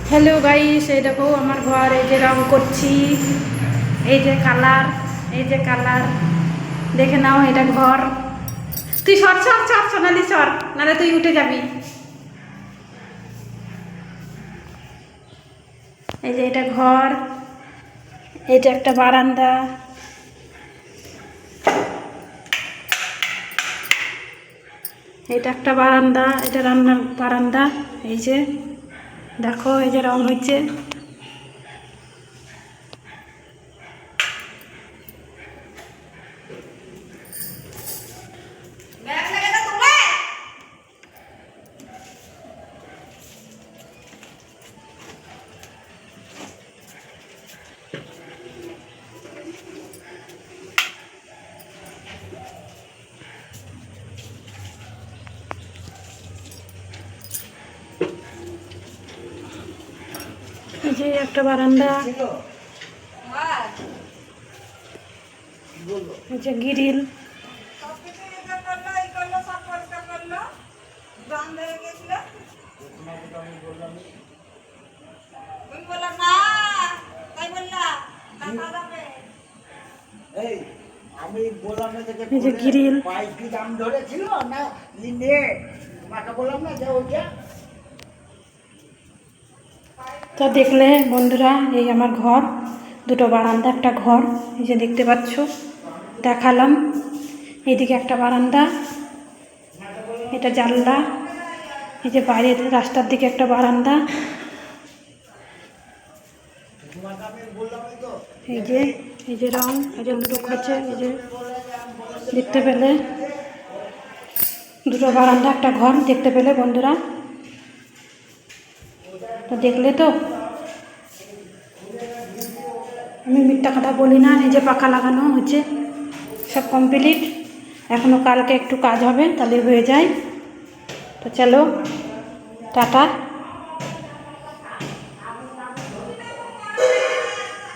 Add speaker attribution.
Speaker 1: Hello guys, এই দেখো আমার ঘর, এই যে রং করছি, এই যে কালার, এই যে কালার দেখে নাও। এটা ঘর। তুই সর সর সর সোনালি সর, নাহলে তুই উঠে যাবি। এই যে এটা ঘর, এটা একটা বারান্দা, এটা একটা বারান্দা, এটা রান্নার বারান্দা। এই যে দেখো, এই যে রং হচ্ছে। এই যে একটা বারান্দা, এই যে গ্রিল,
Speaker 2: আমি বললাম না
Speaker 1: এই যে গ্রিল।
Speaker 2: বাইক কি দাম ধরেছিল না নিয়ে তোমাকে বললাম না যে ওইটা।
Speaker 1: তো দেখলে বন্ধুরা, এই আমার ঘর, দুটো বারান্দা, একটা ঘর, এই যে দেখতে পাচ্ছ, দেখালাম। এইদিকে একটা বারান্দা, এটা জানলা, এই যে বাইরে রাস্তার দিকে একটা বারান্দা, এই যে রং, এই যে দুটো খাচ্ছে, এই যে দেখতে পেলে দুটো বারান্দা, একটা ঘর দেখতে পেলে বন্ধুরা। তো দেখলে তো, আমি মিথ্যা কথা বলি না। এই যে পাখা লাগানো হচ্ছে, সব কমপ্লিট। এখনও কালকে একটু কাজ হবে, তাহলে হয়ে যায়। তো চলো, টাটা।